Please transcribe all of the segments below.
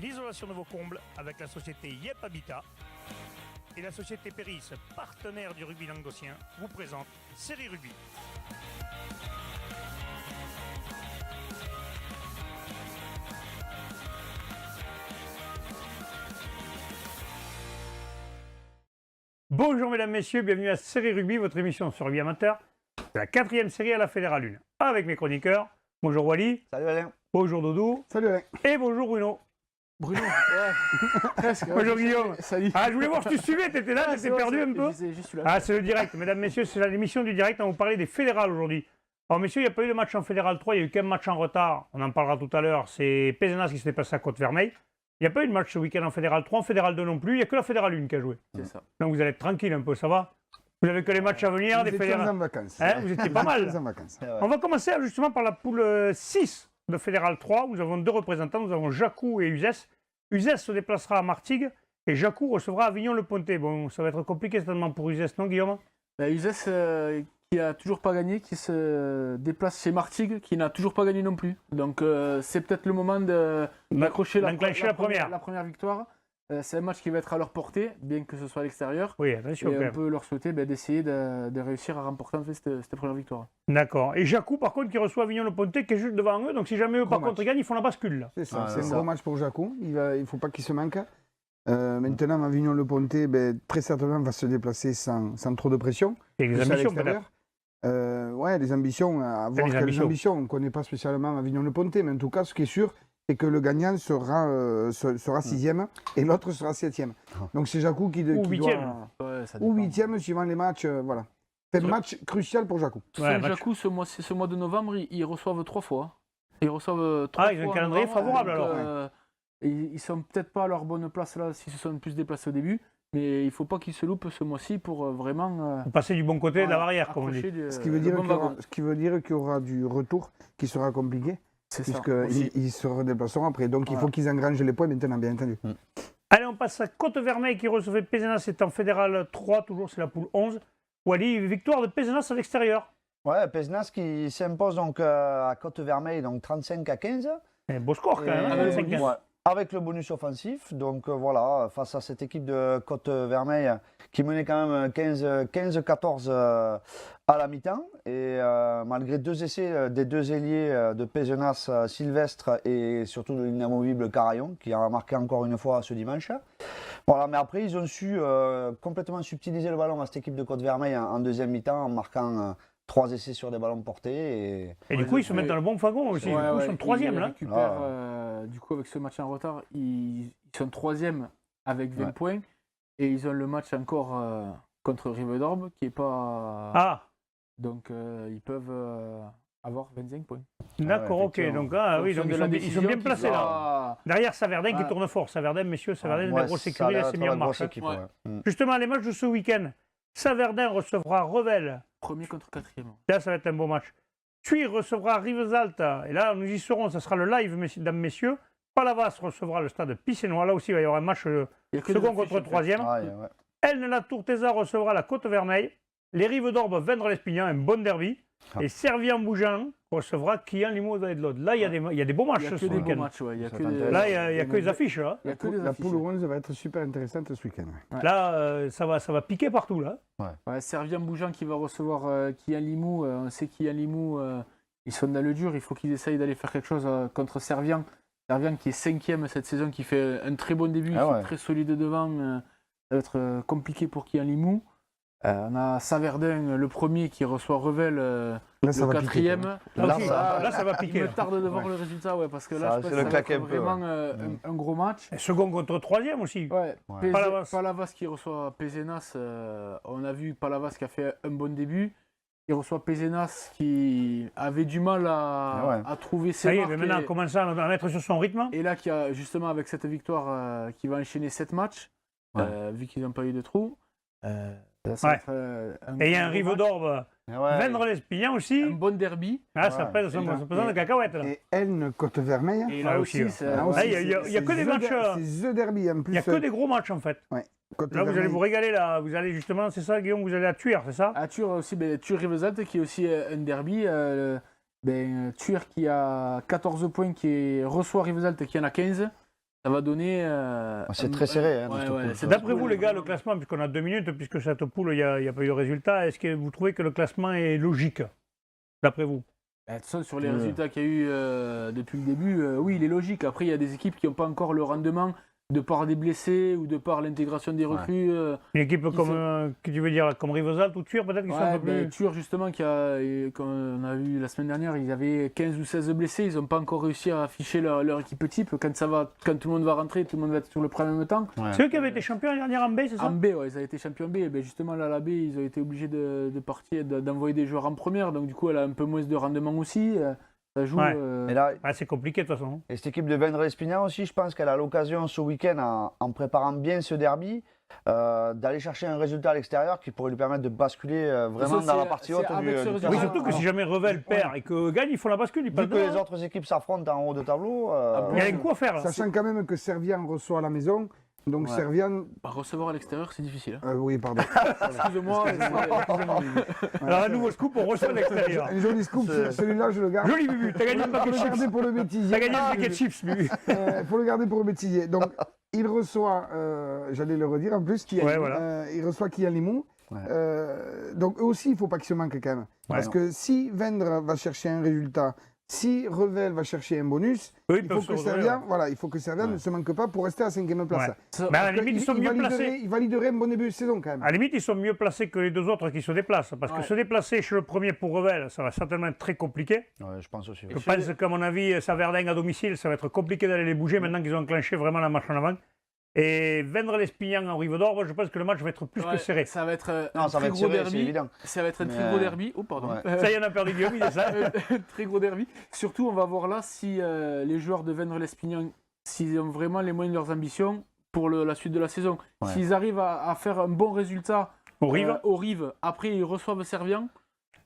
l'isolation de vos combles avec la société Yep Habitat. Et la société Péris, partenaire du rugby languedocien, vous présente Série Rugby. Bonjour mesdames, messieurs, bienvenue à Série Rugby, votre émission sur rugby amateur. C'est la 4e série à la Fédérale 1, avec mes chroniqueurs. Bonjour Wally. Salut Alain. Bonjour Doudou. Salut Alain. Et bonjour Bruno. Bruno, ouais. Presque. Bonjour Guillaume. Salut. Ah, je voulais voir si tu suivais, t'étais là, t'étais perdu un peu. Juste là. Ah, c'est le direct, mesdames, messieurs, c'est l'émission du direct, on va vous parler des fédérales aujourd'hui. Alors messieurs, il n'y a pas eu de match en Fédéral 3, il y a eu qu'un match en retard, on en parlera tout à l'heure, c'est Pézenas qui s'est passé à Côte-Vermeille. Il n'y a pas eu de match ce week-end en Fédéral 3, en Fédéral 2 non plus, il n'y a que la Fédérale 1 qui a joué. C'est ça. Donc vous allez être tranquille un peu, ça va? Vous n'avez que les matchs à venir, des Vous étiez fédérales. en vacances. Hein, vous étiez pas mal. En vacances. On va commencer justement par la poule 6 de Fédéral 3, où nous avons deux représentants, nous avons Jacou et Uzès. Uzès se déplacera à Martigues et Jacou recevra Avignon-le-Pontet. Bon, ça va être compliqué certainement pour Uzès, non Guillaume? Uzès qui a toujours pas gagné, qui se déplace chez Martigues, qui n'a toujours pas gagné non plus. Donc c'est peut-être le moment d'accrocher la première victoire. C'est un match qui va être à leur portée, bien que ce soit à l'extérieur. Oui, attention. Et on peut leur souhaiter d'essayer de réussir à remporter en fait, cette première victoire. D'accord. Et Jacou, par contre, qui reçoit Avignon-le-Pontet, qui est juste devant eux. Donc si jamais eux, par contre, ils gagnent, ils font la bascule. Là. C'est ça. C'est un gros match pour Jacou. Il ne faut pas qu'il se manque. Maintenant, Avignon-le-Pontet, très certainement, va se déplacer sans trop de pression. Et les ambitions, peut-être. Les ambitions. À voir quelles ambitions. On ne connaît pas spécialement Avignon-le-Pontet, mais en tout cas, ce qui est sûr, c'est que le gagnant sera 6e et l'autre sera 7e. Donc c'est Jacou qui doit... Ou 8e. Ou 8e, suivant les matchs. Voilà. C'est un match crucial pour Jacou. Jacou, ce mois de novembre, ils reçoivent 3 fois. Ils reçoivent 3 fois. Ils ont un calendrier favorable alors. Ils ne sont peut-être pas à leur bonne place là, s'ils se sont plus déplacés au début. Mais il ne faut pas qu'ils se loupent ce mois-ci pour vraiment... passer du bon côté de la barrière, comme on dit. Ce qui veut dire qu'il y aura du retour qui sera compliqué. Puisqu'ils se redéplaceront après. Donc il faut qu'ils engrangent les points maintenant, bien entendu. Allez, on passe à Côte-Vermeille qui recevait Pézenas. C'est en Fédéral 3, toujours, c'est la poule 11. Wally, victoire de Pézenas à l'extérieur. Ouais, Pézenas qui s'impose donc à Côte-Vermeille, donc 35-15. Beau score quand même, 35-15. Avec le bonus offensif, donc voilà, face à cette équipe de Côte-Vermeille qui menait quand même 15-14 à la mi-temps. Et malgré 2 essais des 2 ailiers de Pézenas, Sylvestre et surtout de l'inamovible Carayon, qui a marqué encore une fois ce dimanche. Voilà, mais après, ils ont su complètement subtiliser le ballon à cette équipe de Côte-Vermeille en deuxième mi-temps en marquant 3 essais sur des ballons portés. Et du coup, ils se mettent dans le bon wagon aussi. Ils sont 3e là. Du coup, avec ce match en retard, ils sont 3e avec 20 points. Et ils ont le match encore contre Rive-d'Orbe qui n'est pas... Donc, ils peuvent avoir 25 points. D'accord, ok. Donc, ils sont bien placés là. Derrière Saverdin qui tourne fort. Saverdin, messieurs, Saverdin, la grosse sécurité, c'est bien en marche. Justement, les matchs de ce week-end. Saverdin recevra Revel. Premier contre 4e. Là, ça va être un beau match. Thuir recevra Rivesaltes. Et là, nous y serons. Ça sera le live, mesdames, messieurs. Palavas recevra le stade Picénois. Là aussi, il va y avoir un match second contre 3e. Elne-la-Tourtesa recevra la Côte-Vermeille. Les Rives-d'Orbe, Vendre-l'Espignan, un bon derby. Et Servien-Bougeant recevra Quillan-Limoges et de l'autre. Là, il y a des beaux matchs ce week-end. Là, il n'y a que les affiches. Là. La poule 11 va être super intéressante ce week-end. Là, ça va piquer partout. Là. Servien-Bougeant qui va recevoir Quillan-Limoux. On sait Quillan-Limoux, ils sont dans le dur. Il faut qu'ils essayent d'aller faire quelque chose contre Servien. Servien qui est 5e cette saison, qui fait un très bon début, qui est très solide devant. Ça va être compliqué pour Quillan-Limoux. On a Saverdin, le premier, qui reçoit Revel, le 4e. Là, ça va piquer. Il me tarde de voir le résultat, parce que là, je pense que c'est vraiment un gros match. Et second contre 3e aussi. Palavas qui reçoit Pézenas. On a vu Palavas qui a fait un bon début. Il reçoit Pézenas qui avait du mal à trouver ses marques. Ça y est, mais maintenant, on commence à mettre sur son rythme. Et là, qui a justement, avec cette victoire, qui va enchaîner 7 matchs, vu qu'ils n'ont pas eu de trous. Et il y a un Rive-d'Orbe, Vendre-l'Espignan aussi. Un bon derby. Ça pèse de cacahuètes. Là. Et Elne Côte-Vermeille. Et là aussi, il n'y a que des matchs. C'est The Derby en plus. Il n'y a que des gros matchs en fait. Là, vous allez vous régaler. Là. Vous allez justement, c'est ça, Guillaume, vous allez à Thuir, c'est ça? À Thuir aussi, Thuir-Rivesaltes qui est aussi un derby. Thuir qui a 14 points, qui reçoit Rivesaltes qui en a 15. ça va donner. C'est très serré. D'après vous, les gars, le classement, puisqu'on a 2 minutes, puisque cette poule, il n'y a pas eu de résultat, est-ce que vous trouvez que le classement est logique, d'après vous? De toute façon, sur les résultats qu'il y a eu depuis le début, oui, il est logique. Après, il y a des équipes qui n'ont pas encore le rendement de par des blessés ou de par l'intégration des recrues. Une équipe comme, que tu veux dire, comme Rivesaltes ou Tuur, peut-être qu'ils sont un peu plus... Tuur, justement, comme on a vu la semaine dernière, ils avaient 15 ou 16 blessés. Ils n'ont pas encore réussi à afficher leur équipe type. Quand tout le monde va rentrer, tout le monde va être sur le premier temps. Ouais. C'est eux qui avaient été champions l'année dernière en B, c'est ça? En B, ouais, ils avaient été champions en B. Et ben justement, là, la B, ils ont été obligés de partir, d'envoyer des joueurs en première. Donc, du coup, elle a un peu moins de rendement aussi. Ça joue. Et là, c'est compliqué de toute façon. Et cette équipe de Vendres-Lespinain aussi, je pense qu'elle a l'occasion ce week-end, en préparant bien ce derby, d'aller chercher un résultat à l'extérieur qui pourrait lui permettre de basculer vraiment dans la partie haute du Oui, surtout que si jamais Revel perd et que gagne, il faut la bascule. Vu que les autres équipes s'affrontent en haut de tableau. Il y a un coup à faire. Là. Sachant quand même que Servian reçoit à la maison. Donc Servian... recevoir à l'extérieur, c'est difficile. Oui, pardon. Excusez-moi. Alors, un nouveau scoop, on reçoit à l'extérieur. Un joli scoop, celui-là, je le garde. Joli, Bubu, t'as gagné un paquet de chips. Pour le bêtisier. T'as gagné un paquet de chips, Bubu. Pour le garder pour le bêtisier. Donc, il reçoit, j'allais le redire en plus, il reçoit Kian Limou. Donc, eux aussi, il ne faut pas qu'ils se manquent quand même. Parce que si Vendre va chercher un résultat, si Revel va chercher un bonus, il faut que Servian ne se manque pas pour rester à 5e place. Mais à la limite, ils sont mieux placés. Il validerait un bon début de saison quand même. À la limite, ils sont mieux placés que les deux autres qui se déplacent. Parce que se déplacer chez le premier pour Revel, ça va certainement être très compliqué. Je pense aussi. Je pense qu'à mon avis, Saverdin à domicile, ça va être compliqué d'aller les bouger maintenant qu'ils ont enclenché vraiment la marche en avant. Et Vendres-Lespinain en Rive d'Orbe, je pense que le match va être plus que serré. Ça va être un très gros derby. Ça va être un très gros derby. Oh, pardon. Ça y en a perdu Guillaume, il est ça. Très gros derby. Surtout, on va voir là si les joueurs de Vendres-Lespinain, s'ils ont vraiment les moyens de leurs ambitions pour la suite de la saison. S'ils arrivent à faire un bon résultat au Rive, après ils reçoivent Servian.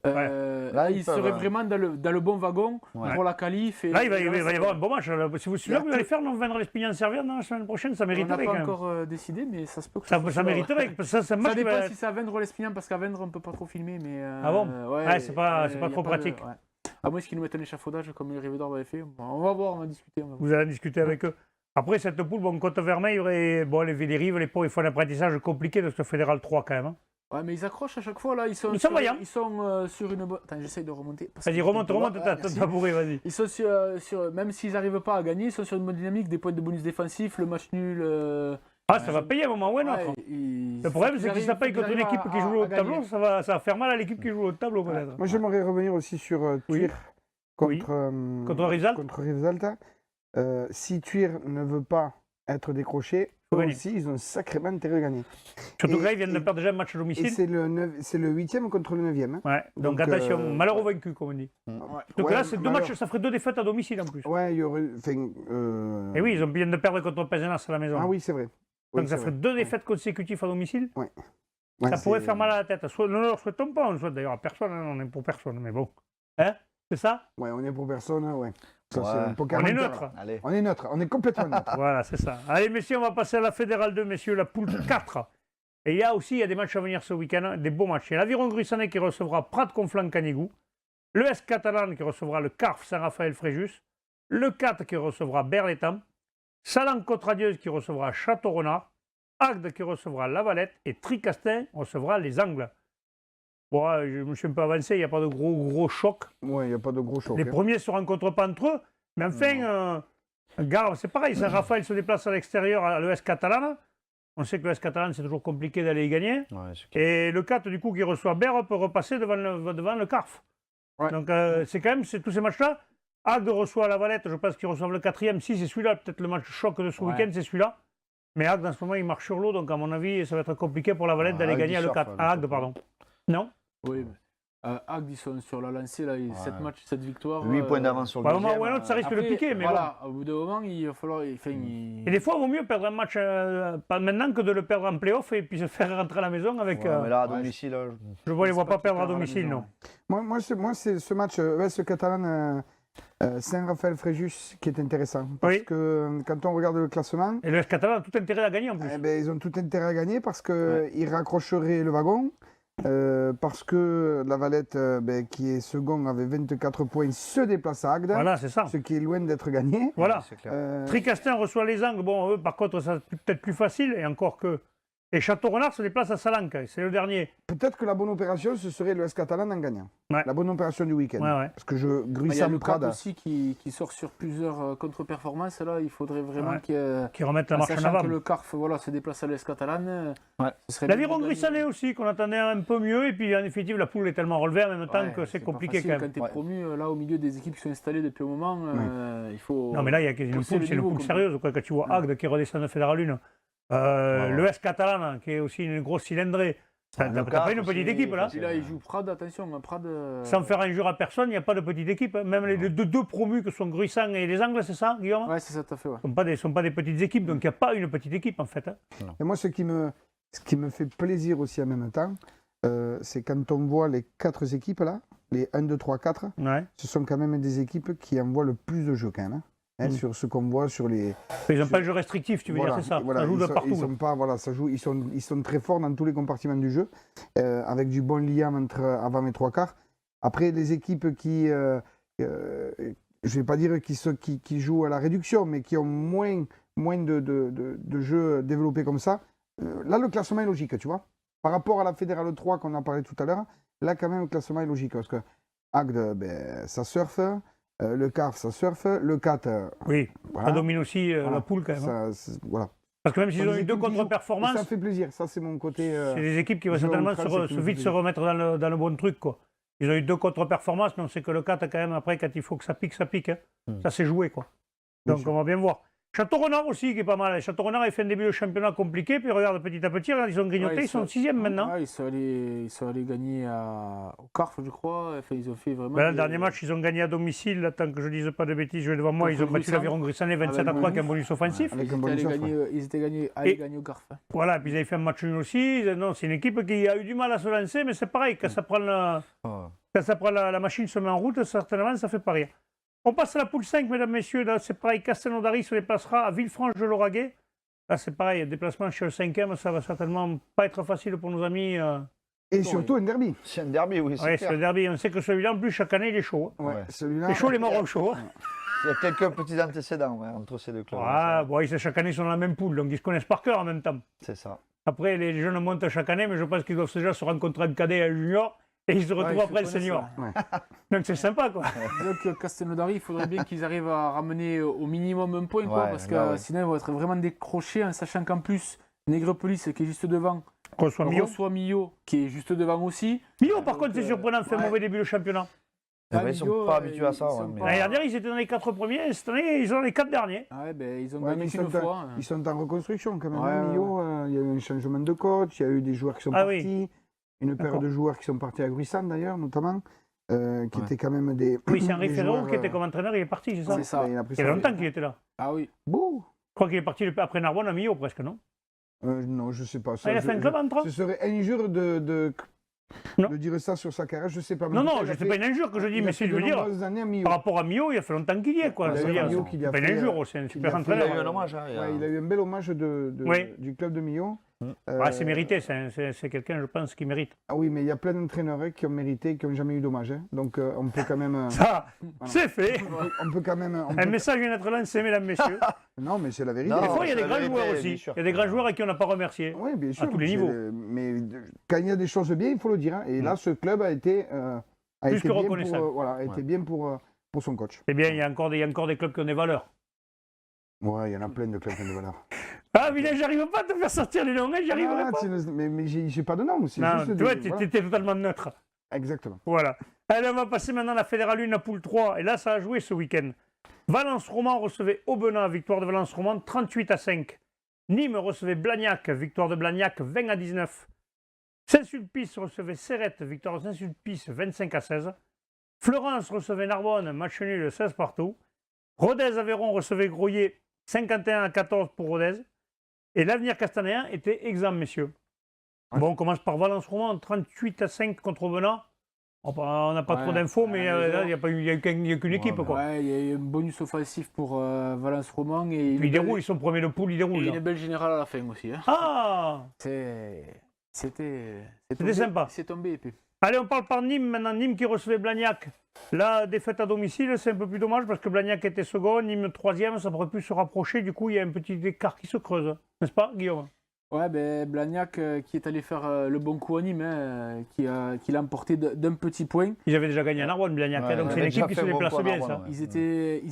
Là, ils seraient vraiment dans le bon wagon pour la qualif. Là, il va y avoir un bon match. Si vous allez faire Vendres-Lespinain Servian la semaine prochaine, ça mériterait. On n'a pas encore décidé, mais ça se peut que ça mériterait. Ça dépend si c'est à Vendres-Lespinain, parce qu'à Vendre, on ne peut pas trop filmer. Mais, ah bon? C'est pas trop pratique. À moins qu'ils nous mettent un échafaudage comme les Rive d'Orbe avaient fait. On va voir, on va discuter. Vous allez discuter avec eux. Après, cette poule, Côte-Vermeil, les Rives, les Paux, il faut un apprentissage compliqué de ce Fédéral 3 quand même. Ouais, mais ils accrochent à chaque fois là. Ils sont sur une bonne. Attends, j'essaye de remonter. Vas-y, remonte ta tabouret, vas-y. Ils sont même s'ils n'arrivent pas à gagner, ils sont sur une bonne dynamique, des points de bonus défensifs, le match nul. Ça va payer à un moment ou à un autre. Le problème, c'est que si ça paye contre une équipe qui joue au tableau, ça va faire mal à l'équipe qui joue au tableau peut-être. Moi, j'aimerais revenir aussi sur Tuir contre Rivesaltes. Si Tuir ne veut pas être décroché, aussi, ils ont sacrément intérêt à gagner. Surtout que là, ils viennent de perdre déjà un match à domicile. C'est le 8e contre le 9e. Ouais, donc attention, malheur au vaincu, comme on dit. Donc là, c'est 2 matchs, ça ferait 2 défaites à domicile en plus. Ouais, il y aurait. Et oui, ils viennent de perdre contre Pézenas à la maison. Ah oui, c'est vrai. Donc ça ferait 2 défaites consécutives à domicile. Ouais, ça pourrait faire mal à la tête. Ne leur souhaitons pas, on ne souhaite d'ailleurs à personne, on est pour personne, mais bon. Hein? C'est ça? Ouais, on est pour personne, ouais. On est neutre. Allez. On est neutre, on est complètement neutre. Voilà, c'est ça. Allez, messieurs, on va passer à la Fédérale 2, messieurs, la poule 4. Et il y a des matchs à venir ce week-end, des beaux matchs. Il y a l'Aviron Gruissanais qui recevra Prat-Conflans-Canigou, l'ES Catalan qui recevra le CARF Saint-Raphaël-Fréjus, le CAT qui recevra Berlétam, Salan-Côte-Radieuse qui recevra Château-Renard, Agde qui recevra Lavalette et Tricastin recevra les Angles. Bon, je me suis un peu avancé, il n'y a pas de gros choc. Oui, il n'y a pas de gros choc. Les premiers ne se rencontrent pas entre eux, mais enfin, Garve, c'est pareil, Saint-Raphaël se déplace à l'extérieur à l'ES Catalan. On sait que l'ES Catalan, c'est toujours compliqué d'aller y gagner. Et le 4, du coup, qui reçoit Berre, peut repasser devant le CARF. Donc, c'est quand même tous ces matchs-là. Agde reçoit la Valette, je pense qu'ils reçoivent le 4e. Si, c'est celui-là, peut-être le match choc de ce week-end, c'est celui-là. Mais Agde, en ce moment, il marche sur l'eau, donc à mon avis, ça va être compliqué pour la Valette d'aller gagner à le 4. À Agde, pardon. Non? Oui, Agde, ils sont sur la lancée, là, 7 matchs, 7 victoires. 8 points d'avance sur le deuxième. Au moment ou un autre, ça risque de piquer. Mais voilà, au bout d'un moment, il va falloir. Et des fois, il vaut mieux perdre un match pas maintenant que de le perdre en play-off et puis se faire rentrer à la maison avec. Mais là, à domicile. Je ne les vois pas perdre à domicile, non. Moi c'est ce match, ce Catalan. Saint-Raphaël-Fréjus qui est intéressant parce que quand on regarde le classement et le Catalan a tout intérêt à gagner en plus. Ils ont tout intérêt à gagner parce qu'ils raccrocheraient le wagon parce que la Valette, qui est second, avait 24 points, se déplace à Agde. Voilà, c'est ça. Ce qui est loin d'être gagné. Voilà. Clair. Tricastin reçoit les Angles. Bon, eux, par contre, ça c'est peut-être plus facile, et encore que. Et Château-Renard se déplace à Salanque, c'est le dernier. Peut-être que la bonne opération, ce serait l'Ouest catalan en gagnant. Ouais. La bonne opération du week-end. Ouais. Parce que Il y a Gruissam le CAP Prada. aussi qui sort sur plusieurs contre-performances. Là, il faudrait vraiment Qui remettent la marche en sachant avant. que le CARF se déplace à l'Est catalane. L'Aviron Grissanet aussi, qu'on attendait un peu mieux, et puis en définitive, la poule est tellement relevée en même temps que c'est compliqué quand même. Quand tu es promu, là, au milieu des équipes qui sont installées depuis un moment, il faut. Non, mais là, il y a une poule, c'est une poule sérieuse. Quand tu vois Agde qui redescend de Fédéral 1, l'Ouest catalan, qui est aussi une grosse cylindrée. T'as pas une petite équipe là. Et là, il joue Prades, attention. Prades, sans faire injure à personne, il n'y a pas de petite équipe. Même les deux promus que sont Gruissant et les Angles, c'est ça, Guillaume? Ouais, c'est ça, tout à fait. Ouais. Ce ne sont pas des petites équipes, donc il n'y a pas une petite équipe en fait. Et moi, ce qui me fait plaisir aussi en même temps, c'est quand on voit les 4 équipes là, les 1, 2, 3, 4, ce sont quand même des équipes qui envoient le plus de jeux quand même. Sur ce qu'on voit sur les. Ils n'ont pas le jeu restrictif, tu veux dire, c'est ça. Ça joue de partout. Ils sont très forts dans tous les compartiments du jeu, avec du bon lien entre avant et 3 quarts. Après, les équipes qui, je ne vais pas dire qui jouent à la réduction, mais qui ont moins de jeux développés comme ça, là, le classement est logique, tu vois. Par rapport à la Fédérale 3 qu'on a parlé tout à l'heure, là, quand même, le classement est logique. Parce que Agde, ça surfe. Le CARF, ça surfe. Le CAT, ça domine aussi la poule quand même. Voilà. Parce que même s'ils ont eu 2 contre-performances. Ça fait plaisir, ça c'est mon côté. C'est des équipes qui vont certainement vite se remettre dans le bon truc, quoi. Ils ont eu 2 contre-performances, mais on sait que le CAT, quand même, après, quand il faut que ça pique, ça pique. Ça s'est joué, quoi. Donc on va bien voir. Château-Renard aussi, qui est pas mal. Château-Renard a fait un début de championnat compliqué, puis regarde petit à petit, ils ont grignoté, ils sont 6e maintenant. Ils sont allés gagner au CARF, je crois. Enfin, ils ont fait vraiment. Le dernier match, ils ont gagné à domicile. Tant que je ne dise pas de bêtises, je vais devant moi. Ils ont battu l'Aviron Grissanet 27-3 avec un bonus offensif. Ils étaient allés gagner au CARF. Voilà, puis ils avaient fait un match nul aussi. Non, c'est une équipe qui a eu du mal à se lancer, mais c'est pareil. Quand ça prend la machine se met en route, certainement, ça fait pas rire. On passe à la poule 5, mesdames, messieurs. Là, c'est pareil. Castelnaudary se déplacera à Villefranche-de-Lauragais. Là, c'est pareil. Déplacement chez le 5e, ça va certainement pas être facile pour nos amis. Et surtout un derby. C'est un derby, oui. C'est le derby. On sait que celui-là, en plus, chaque année, il est chaud. C'est chaud, les morts chauds. Il y a quelques petits antécédents entre ces deux clubs. Chaque année, ils sont dans la même poule, donc ils se connaissent par cœur en même temps. C'est ça. Après, les jeunes montent chaque année, mais je pense qu'ils doivent déjà se rencontrer en cadet et en junior. Et ils se retrouvent après le senior. Donc c'est sympa, quoi. Donc Castelnaudary, il faudrait bien qu'ils arrivent à ramener au minimum un point, quoi, parce que sinon ils vont être vraiment décrochés, en sachant qu'en plus, Nègrepelisse, qui est juste devant, reçoit Millau, qui est juste devant aussi. Millau, par contre, c'est surprenant, fait un mauvais début de championnat. Ils ne sont pas habitués à ça. L'année dernière, ils étaient dans les 4 premiers, et cette année, ils sont dans les 4 derniers. Ils ont gagné une fois. Ils sont en reconstruction quand même. Millau, il y a eu un changement de coach, il y a eu des joueurs qui sont partis. Une paire de joueurs qui sont partis à Gruissant d'ailleurs, notamment, qui étaient quand même des. Oui, c'est Henri Ferro qui était comme entraîneur, il est parti, c'est ça? C'est ça. Il y a longtemps qu'il était là. Ah oui. Bon. Je crois qu'il est parti après Narbonne à Millau, presque, non? Non, je ne sais pas. Il a fait un club en temps? Ce serait injure de dire ça sur sa carrière, je ne sais pas. Non, je ne sais pas une injure que je dis, mais c'est de dire. Par rapport à Millau, il a fait longtemps qu'il y est, quoi. C'est pas une injure, c'est un super entraîneur. Il a eu un hommage. Il a eu un bel hommage du club de Millau. C'est mérité, c'est quelqu'un, je pense, qui mérite. Ah oui, mais il y a plein d'entraîneurs qui ont mérité et qui n'ont jamais eu d'hommage. Donc on peut quand même. Ça, c'est fait. On peut quand même. Un message vient d'être lancé, mesdames, messieurs. Non, mais c'est la vérité. Des fois, il y a des grands joueurs aussi. Il y a des grands joueurs à qui on n'a pas remercié. Oui, bien sûr. À tous les niveaux. Mais quand il y a des choses bien, il faut le dire. Et là, ce club a été. Plus que reconnaissant. A été bien pour son coach. C'est bien, il y a encore des clubs qui ont des valeurs. Ouais, il y en a plein de clubs qui ont des valeurs. Ah, Vilain, j'arrive pas à te faire sortir les noms, j'y arriverai pas. Mais j'ai pas de nom aussi. Non, tu vois, tu étais totalement neutre. Exactement. Voilà. Allez, on va passer maintenant à la Fédérale 1, la poule 3. Et là, ça a joué ce week-end. Valence-Roman recevait Aubenas, victoire de Valence-Roman, 38-5. Nîmes recevait Blagnac, victoire de Blagnac, 20-19. Saint-Sulpice recevait Cérette, victoire de Saint-Sulpice, 25-16. Fleurance recevait Narbonne, match nul, 16 partout. Rodez-Aveyron recevait Groyer, 51-14 pour Rodez. Et l'avenir castanéen était exempt, messieurs. Bon, on commence par Valence-Roman, 38-5 contre Aubenas. On n'a pas trop d'infos, mais là, il n'y a qu'une équipe. Il y a eu un bonus offensif pour Valence-Roman. Et puis ils déroulent, ils sont premiers de poule, ils déroulent. Et une belle générale à la fin aussi. Hein. Ah, C'était sympa. C'est tombé épais. Allez, on parle par Nîmes maintenant. Nîmes qui recevait Blagnac. La défaite à domicile, c'est un peu plus dommage parce que Blagnac était second, Nîmes troisième, ça pourrait plus se rapprocher. Du coup, il y a un petit écart qui se creuse. N'est-ce pas, Guillaume? Ouais, ben, Blagnac qui est allé faire le bon coup à Nîmes, hein, qui l'a emporté d'un petit point. Ils avaient déjà gagné à Narbonne, Blagnac, donc c'est une équipe qui se déplace bien, ça. Ils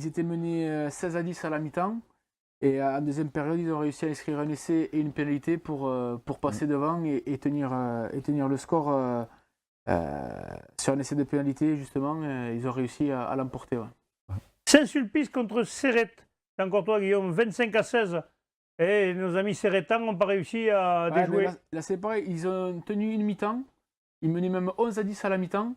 étaient menés 16-10 à la mi-temps. Et en deuxième période, ils ont réussi à inscrire un essai et une pénalité pour passer devant et tenir le score sur un essai de pénalité, justement. Ils ont réussi à l'emporter. Ouais. Saint-Sulpice contre Serrette. C'est encore toi, Guillaume, 25-16. Et nos amis serretans n'ont pas réussi à déjouer. Là, c'est pareil, ils ont tenu une mi-temps. Ils menaient même 11-10 à la mi-temps.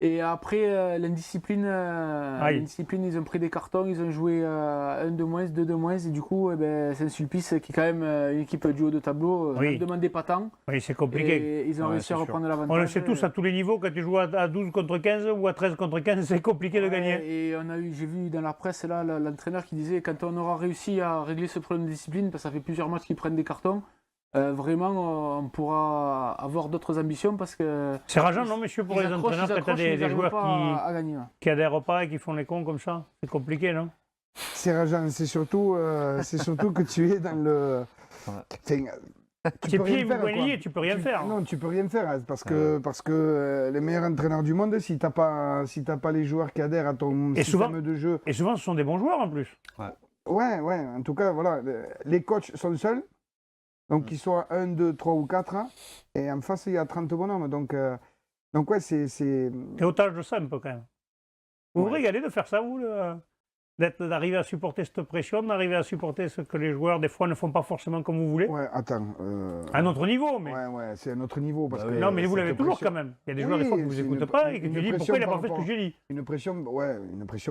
Et après, l'indiscipline, ils ont pris des cartons, ils ont joué 1 de moins, 2 de moins. Et du coup, Saint-Sulpice, qui est quand même une équipe du haut de tableau, ne demandait pas tant. Oui, c'est compliqué. Et ils ont réussi à reprendre l'avantage. On le sait tous à tous les niveaux, quand tu joues à 12 contre 15 ou à 13 contre 15, c'est compliqué de gagner. Et j'ai vu dans la presse là, l'entraîneur qui disait quand on aura réussi à régler ce problème de discipline, parce que ça fait plusieurs matchs qu'ils prennent des cartons, vraiment on pourra avoir d'autres ambitions parce que... C'est rageant, non, monsieur, pour les entraîneurs, quand tu as des joueurs qui adhèrent pas et qui font les cons comme ça? C'est compliqué, non? C'est rageant, c'est surtout que tu es dans le... Tu peux rien faire. Non, tu peux rien faire parce que les meilleurs entraîneurs du monde, si t'as pas les joueurs qui adhèrent à ton système de jeu... Et souvent, ce sont des bons joueurs en plus. Ouais, en tout cas, voilà, les coachs sont seuls. Donc, qu'ils soient 1, 2, 3 ou 4, et en face, il y a 30 bonhommes. Donc ouais, c'est... T'es otage de ça un peu, quand même. Vous vous régalez de faire ça, vous, d'arriver à supporter cette pression, d'arriver à supporter ce que les joueurs, des fois, ne font pas forcément comme vous voulez? Ouais, attends... À un autre niveau, mais... Ouais, c'est un autre niveau. Parce que non, mais vous l'avez toujours, quand même. Il y a des joueurs, des fois, qui ne vous écoutent pas et qui te disent pourquoi il n'a pas fait ce que j'ai dit. Une pression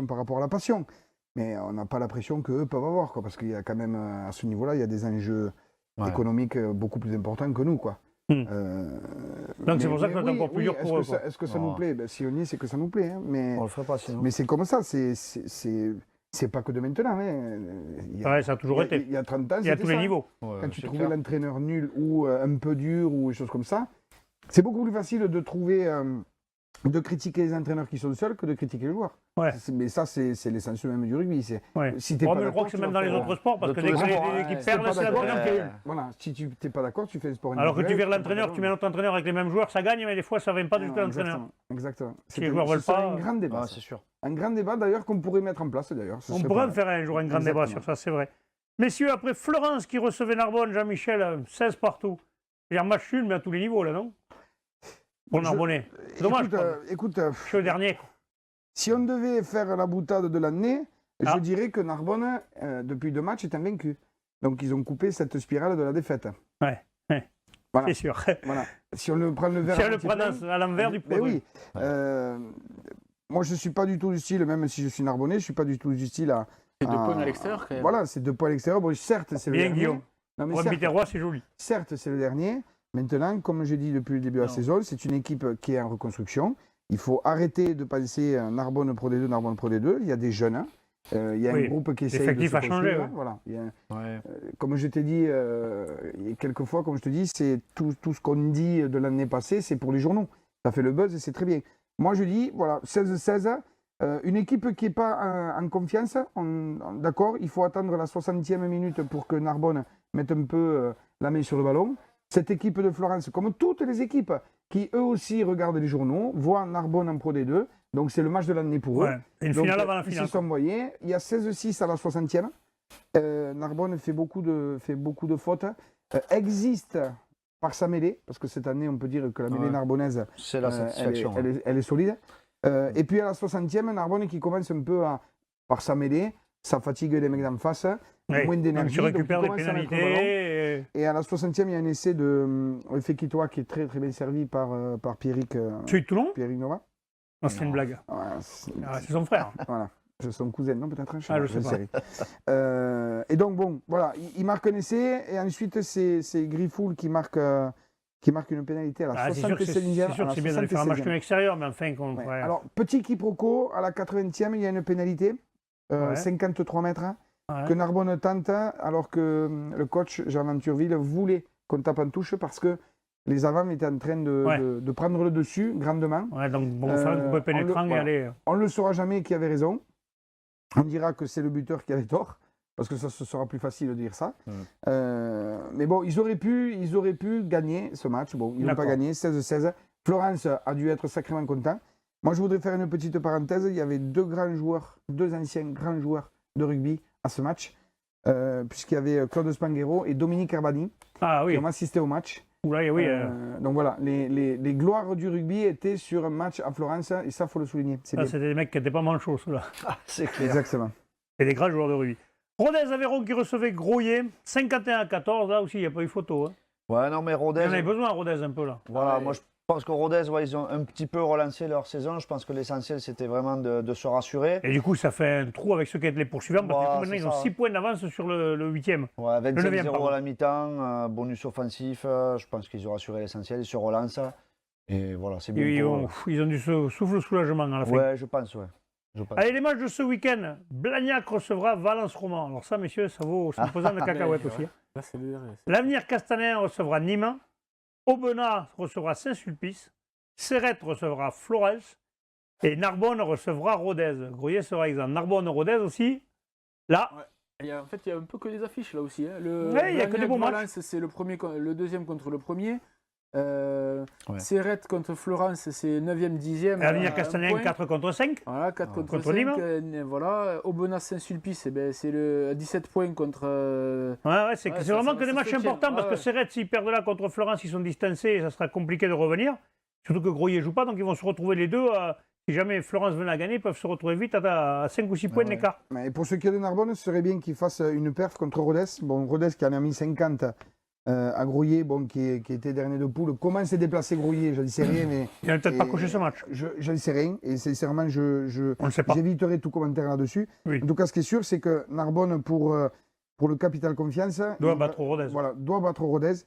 par rapport à la passion. Mais on n'a pas la pression qu'eux peuvent avoir, quoi, parce qu'il y a quand même, à ce niveau-là, il y a des enjeux... économique beaucoup plus important que nous, quoi. Donc c'est pour ça que c'est encore plus dur pour eux. Est-ce que ça nous plaît? Si on y est, c'est que ça nous plaît. Hein, mais, on le ferait pas sinon. Mais c'est comme ça, c'est pas que de maintenant. Hein. Ça a toujours été. Il y a 30 ans, il y a tous les niveaux. Quand tu trouvais l'entraîneur nul ou un peu dur ou des choses comme ça, c'est beaucoup plus facile de trouver... de critiquer les entraîneurs qui sont seuls que de critiquer les joueurs. Mais ça, c'est l'essence même du rugby. Si mais je crois que c'est même dans les autres sports, parce que dès que les équipes perdent, c'est l'entraîneur qui est. Voilà, si tu n'es pas d'accord, tu fais le sport individuel. Alors que tu vires l'entraîneur, tu mets un autre entraîneur avec les mêmes joueurs, ça gagne, mais des fois, ça ne vient pas du tout l'entraîneur. Exactement. Si les joueurs ne veulent pas. Un grand débat. C'est sûr. Un grand débat, d'ailleurs, qu'on pourrait mettre en place, d'ailleurs. On pourrait faire un jour un grand débat sur ça, c'est vrai. Messieurs, après Florence qui recevait Narbonne, Jean-Michel, 16 partout. Il y a un match nul, mais à tous les niveaux, là, non? Pour Narbonnais. C'est dommage. Écoute, je suis le dernier. Si on devait faire la boutade de l'année, je dirais que Narbonne, depuis 2 matchs, est invaincu. Donc ils ont coupé cette spirale de la défaite. Voilà. C'est sûr. Voilà. Si on le prend le verre à l'envers du produit. Oui. Moi, je ne suis pas du tout du style, même si je suis Narbonnais, je ne suis pas du tout du style à... C'est 2 points à l'extérieur, quand même. Voilà, c'est 2 points à l'extérieur. Bon, certes, c'est le dernier. Guillaume. Biterrois, c'est joli. Certes, c'est le dernier. Maintenant, comme j'ai dit depuis le début de la saison, c'est une équipe qui est en reconstruction. Il faut arrêter de penser Narbonne Pro D2, Narbonne Pro D2. Il y a des jeunes. Il y a un groupe qui essaie de se construire. Changé, voilà. Comme je t'ai dit, quelquefois, comme je te dis, c'est tout ce qu'on dit de l'année passée, c'est pour les journaux. Ça fait le buzz et c'est très bien. Moi, je dis, voilà, 16-16, une équipe qui n'est pas en confiance, d'accord, il faut attendre la 60e minute pour que Narbonne mette un peu la main sur le ballon. Cette équipe de Florence, comme toutes les équipes qui eux aussi regardent les journaux, voient Narbonne en Pro D2. Donc c'est le match de l'année pour eux. Une finale avant la finale. Ils se sont envoyés. Il y a 16-6 à la 60e. Narbonne fait beaucoup de fautes. Existe par sa mêlée, parce que cette année on peut dire que la mêlée narbonnaise, c'est la satisfaction. Elle est solide. Et puis à la 60e, Narbonne qui commence un peu par sa mêlée, ça fatigue les mecs d'en face. Moins d'énergie. Tu récupères des pénalités. Et à la 60e, il y a un essai de Fekitoa qui est très très bien servi par Pierrick. Tu es de Toulon? Pierrick Nova. Non, c'est une blague. C'est son frère. Voilà. C'est son cousin, non, peut-être? Je sais pas. Et donc, bon, voilà, il marque un essai. Et ensuite, c'est Griffoul qui marque une pénalité à la 67e. C'est sûr que c'est bien d'aller faire un match comme extérieur, mais enfin... Alors, petit quiproquo, à la 80e, il y a une pénalité. 53 mètres. Que Narbonne tente, alors que le coach Jean Ventureville voulait qu'on tape en touche parce que Les avants étaient en train de prendre le dessus grandement. Ouais, donc bon, faire un coup pénétrant et aller. On ne le saura jamais qui avait raison. On dira que c'est le buteur qui avait tort, parce que ça ce sera plus facile de dire ça. Mais bon, ils auraient pu gagner ce match. Bon, ils n'ont pas gagné, 16-16. Florence a dû être sacrément content. Moi, je voudrais faire une petite parenthèse. Il y avait deux anciens grands joueurs de rugby à ce match, puisqu'il y avait Claude Spanghero et Dominique Arbani qui ont assisté au match. Donc voilà, les gloires du rugby étaient sur un match à Florence, et ça, il faut le souligner. C'était des mecs qui n'étaient pas manchots, ceux-là. C'est clair. Exactement. C'est des grands joueurs de rugby. Rodez-Aveyron qui recevait Groyer, 51-14, là aussi, il n'y a pas eu photo. Ouais, non, mais Rodez. Il en avait besoin, Rodez, un peu, là. Voilà, moi, je pense que Rodez, ils ont un petit peu relancé leur saison. Je pense que l'essentiel, c'était vraiment de se rassurer. Et du coup, ça fait un trou avec ceux qui étaient les poursuivants, parce que maintenant, ils ont 6 points d'avance sur le 8e. Ouais, 25-0 à la mi-temps, bonus offensif. Je pense qu'ils ont rassuré l'essentiel, ils se relancent. Et voilà, c'est bien. Ils ont du souffle soulagement à la fin. Ouais, je pense. Allez, les matchs de ce week-end. Blagnac recevra Valence-Roman. Alors ça, messieurs, ça vaut son pesant de cacahuètes aussi. L'Avenir Castaner recevra Nîmes. Aubenas recevra Saint-Sulpice. Serrette recevra Florence. Et Narbonne recevra Rodez. Groyer sera exempt. Narbonne-Rodez aussi. Là. Ouais. En fait, il y a un peu que des affiches là aussi. Hein. Il n'y a que des bons matchs. C'est le deuxième contre le premier. Serrette contre Florence, c'est 9e, 10e. L'avenir Castaner, 4 contre 5. Voilà, 4 contre 5. Nîmes. Voilà. Aubenas Saint-Sulpice, c'est le 17 points contre. C'est vraiment que des matchs importants parce que Serrette, s'ils perdent là contre Florence, ils sont distancés et ça sera compliqué de revenir. Surtout que Groyer ne joue pas, donc ils vont se retrouver les deux. Si jamais Florence venait à gagner, ils peuvent se retrouver vite à 5 ou 6 points d'écart. Et pour ce qui est de Narbonne, ce serait bien qu'ils fassent une perf contre Rodez. Bon, Rodez qui en a mis 50. À Groyer, qui était dernier de poule. Comment s'est déplacé Groyer? Je ne sais rien. Mais, il n'a peut-être pas coché ce match. Je ne sais rien. Et sincèrement, j'éviterai tout commentaire là-dessus. Oui. En tout cas, ce qui est sûr, c'est que Narbonne, pour le capital confiance, doit battre Rodez. Voilà, doit battre Rodez.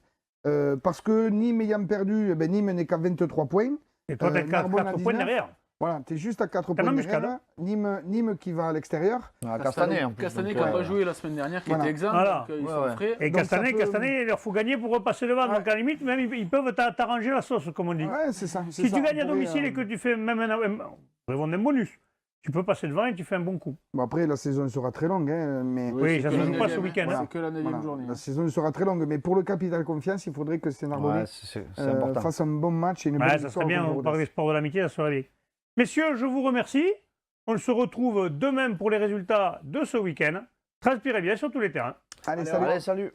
Parce que Nîmes ayant perdu, Nîmes n'est qu'à 23 points. Et toi, tu es 4 points derrière. Voilà, tu es juste à 4 points derrière. Nîmes qui va à l'extérieur. Castaner qui n'a pas joué la semaine dernière, qui était exempt. Donc, ils sont frais. Et Castaner, il leur faut gagner pour repasser devant. Donc à la limite, même, ils peuvent t'arranger la sauce, comme on dit. Ouais, c'est ça. Si tu gagnes à domicile et que tu fais même un bonus, tu peux passer devant et tu fais un bon coup. Bon, après, la saison sera très longue. Mais... Oui, ça ne se joue pas ce week-end. C'est que la 9e journée. La saison sera très longue. Mais pour le capital confiance, il faudrait que Narbonne fasse un bon match et une bonne victoire. Ça serait bien, on parle des sports de l'amitié, ça serait bien. Messieurs, je vous remercie. On se retrouve demain pour les résultats de ce week-end. Transpirez bien sur tous les terrains. Allez, salut.